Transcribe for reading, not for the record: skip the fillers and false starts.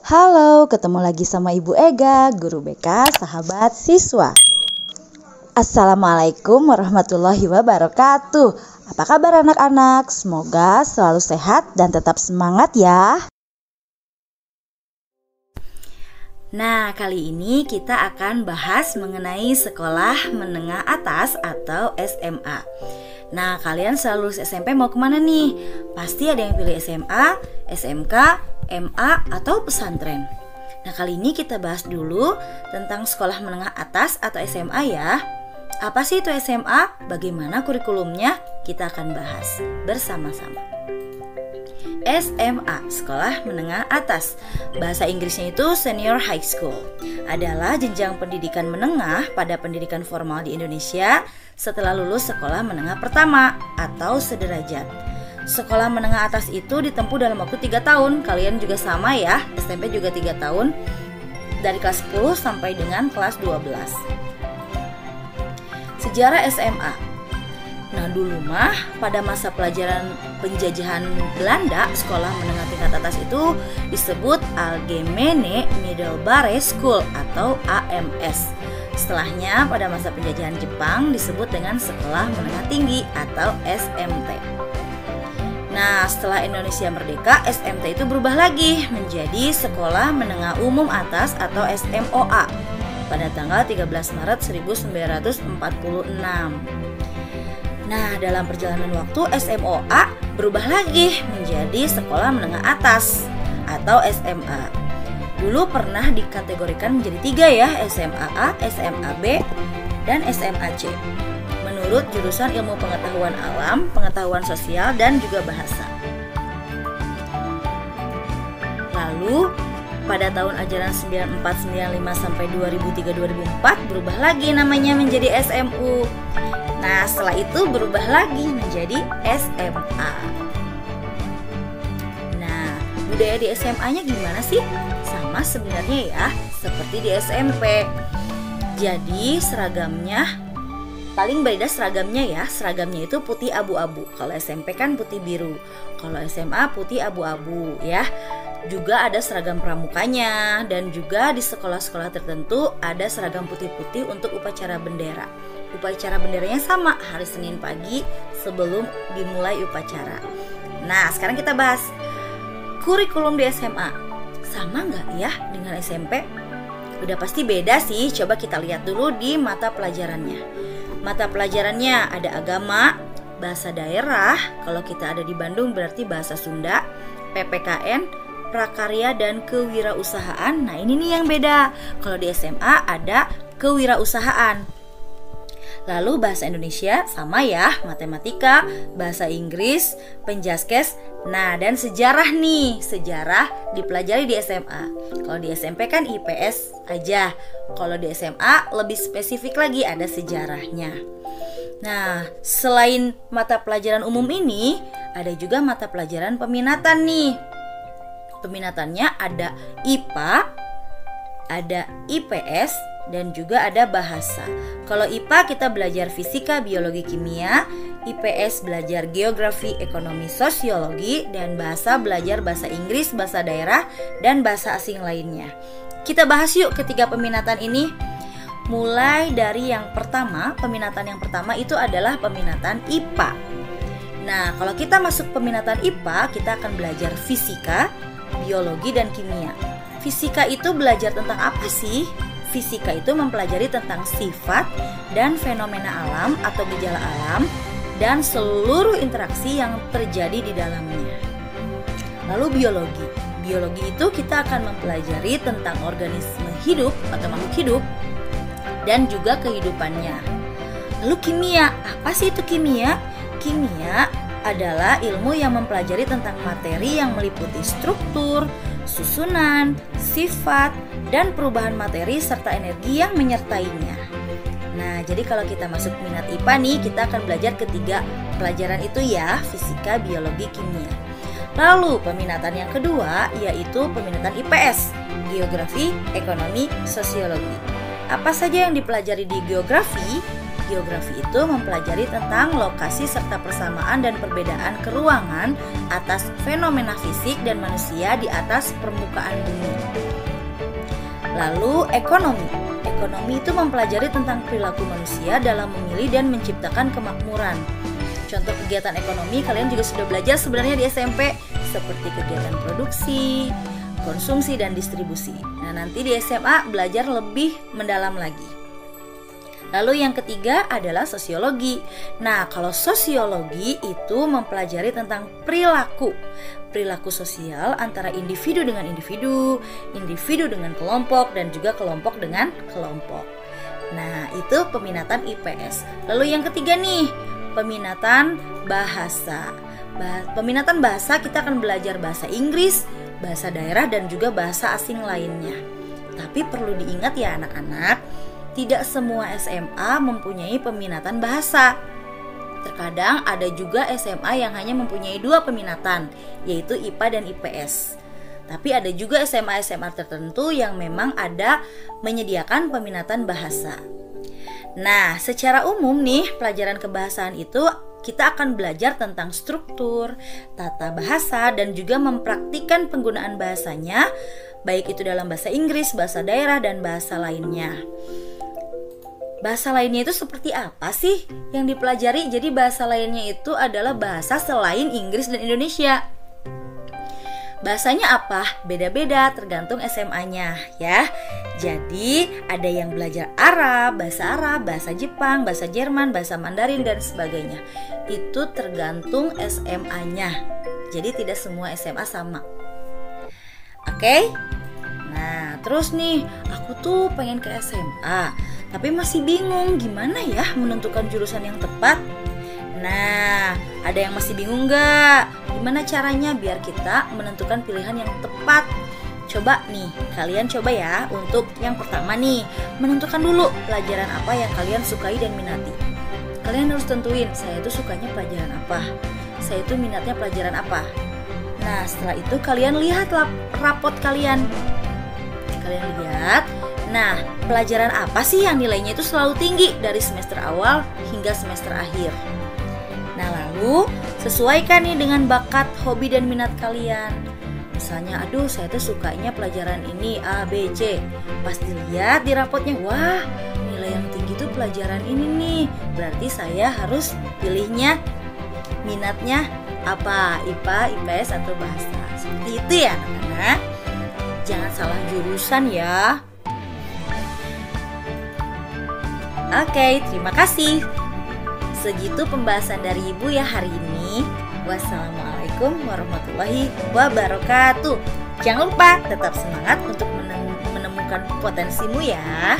Halo, ketemu lagi sama Ibu Ega, guru BK, sahabat siswa. Assalamualaikum warahmatullahi wabarakatuh. Apa kabar anak-anak? Semoga selalu sehat dan tetap semangat ya. Nah, kali ini kita akan bahas mengenai sekolah menengah atas atau SMA. Nah, kalian selalu lulus SMP mau kemana nih? Pasti ada yang pilih SMA, SMK, MA, atau pesantren. Nah, kali ini kita bahas dulu tentang sekolah menengah atas atau SMA ya. Apa sih itu SMA? Bagaimana kurikulumnya? Kita akan bahas bersama-sama. SMA, Sekolah Menengah Atas. Bahasa Inggrisnya itu Senior High School. Adalah jenjang pendidikan menengah pada pendidikan formal di Indonesia setelah lulus sekolah menengah pertama atau sederajat. Sekolah menengah atas itu ditempuh dalam waktu 3 tahun. Kalian juga sama ya, SMP juga 3 tahun. Dari kelas 10 sampai dengan kelas 12. Sejarah SMA. Nah, dulu mah pada masa pelajaran penjajahan Belanda, sekolah menengah tingkat atas itu disebut Algemene Middelbare School atau AMS. Setelahnya pada masa penjajahan Jepang disebut dengan sekolah menengah tinggi atau SMT. Nah, setelah Indonesia merdeka, SMT itu berubah lagi menjadi Sekolah Menengah Umum Atas atau SMOA pada tanggal 13 Maret 1946. Nah, dalam perjalanan waktu SMOA berubah lagi menjadi Sekolah Menengah Atas atau SMA. Dulu pernah dikategorikan menjadi 3 ya, SMA-A, SMA-B, dan SMA-C. Menurut jurusan ilmu pengetahuan alam, pengetahuan sosial, dan juga bahasa. Lalu pada tahun ajaran 94-95 sampai 2003-2004 berubah lagi namanya menjadi SMU. Nah, setelah itu berubah lagi menjadi SMA. Nah, budaya di SMA-nya gimana sih? Sama sebenarnya ya, seperti di SMP. Jadi seragamnya paling beda seragamnya ya. Seragamnya itu putih abu-abu. Kalau SMP kan putih biru. Kalau SMA putih abu-abu ya. Juga ada seragam pramukanya. Dan juga di sekolah-sekolah tertentu ada seragam putih-putih untuk upacara bendera. Upacara benderanya sama hari Senin pagi sebelum dimulai upacara. Nah, sekarang kita bahas kurikulum di SMA. Sama nggak ya dengan SMP? Udah pasti beda sih. Coba kita lihat dulu di mata pelajarannya. Mata pelajarannya ada agama, bahasa daerah. Kalau kita ada di Bandung berarti bahasa Sunda, PPKN, prakarya, dan kewirausahaan. Nah, ini nih yang beda. Kalau di SMA ada kewirausahaan. Lalu bahasa Indonesia sama ya, matematika, bahasa Inggris, penjaskes, nah dan sejarah nih. Sejarah dipelajari di SMA. Kalau di SMP kan IPS aja. Kalau di SMA lebih spesifik lagi ada sejarahnya. Nah, selain mata pelajaran umum ini, ada juga mata pelajaran peminatan nih. Peminatannya ada IPA, ada IPS, dan juga ada bahasa. Kalau IPA kita belajar fisika, biologi, kimia, IPS belajar geografi, ekonomi, sosiologi, dan bahasa belajar bahasa Inggris, bahasa daerah, dan bahasa asing lainnya. Kita bahas yuk ketiga peminatan ini. Mulai dari yang pertama, peminatan yang pertama itu adalah peminatan IPA. Nah, kalau kita masuk peminatan IPA, kita akan belajar fisika, biologi, dan kimia. Fisika itu belajar tentang apa sih? Fisika itu mempelajari tentang sifat dan fenomena alam atau gejala alam dan seluruh interaksi yang terjadi di dalamnya. Lalu biologi. Biologi itu kita akan mempelajari tentang organisme hidup atau makhluk hidup dan juga kehidupannya. Lalu kimia. Apa sih itu kimia? Kimia adalah ilmu yang mempelajari tentang materi yang meliputi struktur, susunan, sifat, dan perubahan materi serta energi yang menyertainya. Nah, jadi kalau kita masuk minat IPA nih, kita akan belajar ketiga pelajaran itu ya, fisika, biologi, kimia. Lalu peminatan yang kedua yaitu peminatan IPS, geografi, ekonomi, sosiologi. Apa saja yang dipelajari di geografi? Geografi itu mempelajari tentang lokasi serta persamaan dan perbedaan keruangan atas fenomena fisik dan manusia di atas permukaan bumi. Lalu ekonomi. Ekonomi itu mempelajari tentang perilaku manusia dalam memilih dan menciptakan kemakmuran. Contoh kegiatan ekonomi kalian juga sudah belajar sebenarnya di SMP, seperti kegiatan produksi, konsumsi, dan distribusi. Nah, nanti di SMA belajar lebih mendalam lagi. Lalu yang ketiga adalah sosiologi. Nah, kalau sosiologi itu mempelajari tentang perilaku sosial antara individu dengan individu, individu dengan kelompok, dan juga kelompok dengan kelompok. Nah, itu peminatan IPS. Lalu yang ketiga nih, peminatan bahasa. Peminatan bahasa kita akan belajar bahasa Inggris, bahasa daerah, dan juga bahasa asing lainnya. Tapi perlu diingat ya anak-anak, tidak semua SMA mempunyai peminatan bahasa. Terkadang ada juga SMA yang hanya mempunyai 2 peminatan, yaitu IPA dan IPS. Tapi ada juga SMA-SMA tertentu yang memang ada menyediakan peminatan bahasa. Nah, secara umum nih, pelajaran kebahasaan itu kita akan belajar tentang struktur, tata bahasa, dan juga mempraktikkan penggunaan bahasanya, baik itu dalam bahasa Inggris, bahasa daerah, dan bahasa lainnya. Bahasa lainnya itu seperti apa sih yang dipelajari? Jadi bahasa lainnya itu adalah bahasa selain Inggris dan Indonesia. Bahasanya apa? Beda-beda tergantung SMA-nya ya. Jadi ada yang belajar Arab, bahasa Jepang, bahasa Jerman, bahasa Mandarin, dan sebagainya. Itu tergantung SMA-nya. Jadi tidak semua SMA sama. Oke? Nah, terus nih, aku tuh pengen ke SMA, tapi masih bingung gimana ya menentukan jurusan yang tepat. Nah, ada yang masih bingung gak? Gimana caranya biar kita menentukan pilihan yang tepat? Coba nih, kalian coba ya. Untuk yang pertama nih, menentukan dulu pelajaran apa yang kalian sukai dan minati. Kalian harus tentuin, saya itu sukanya pelajaran apa, saya itu minatnya pelajaran apa. Nah, setelah itu kalian lihatlah rapot kalian. Kalian lihat, nah pelajaran apa sih yang nilainya itu selalu tinggi dari semester awal hingga semester akhir. Nah, lalu sesuaikan nih dengan bakat, hobi, dan minat kalian. Misalnya, aduh saya tuh sukanya pelajaran ini A, B, C. Pas dilihat di rapotnya, wah nilai yang tinggi tuh pelajaran ini nih. Berarti saya harus pilihnya, minatnya apa? IPA, IPS, atau bahasa. Seperti itu ya anak-anak. Jangan salah jurusan ya. Oke, terima kasih. Segitu pembahasan dari Ibu ya hari ini. Wassalamualaikum warahmatullahi wabarakatuh. Jangan lupa tetap semangat untuk menemukan potensimu ya.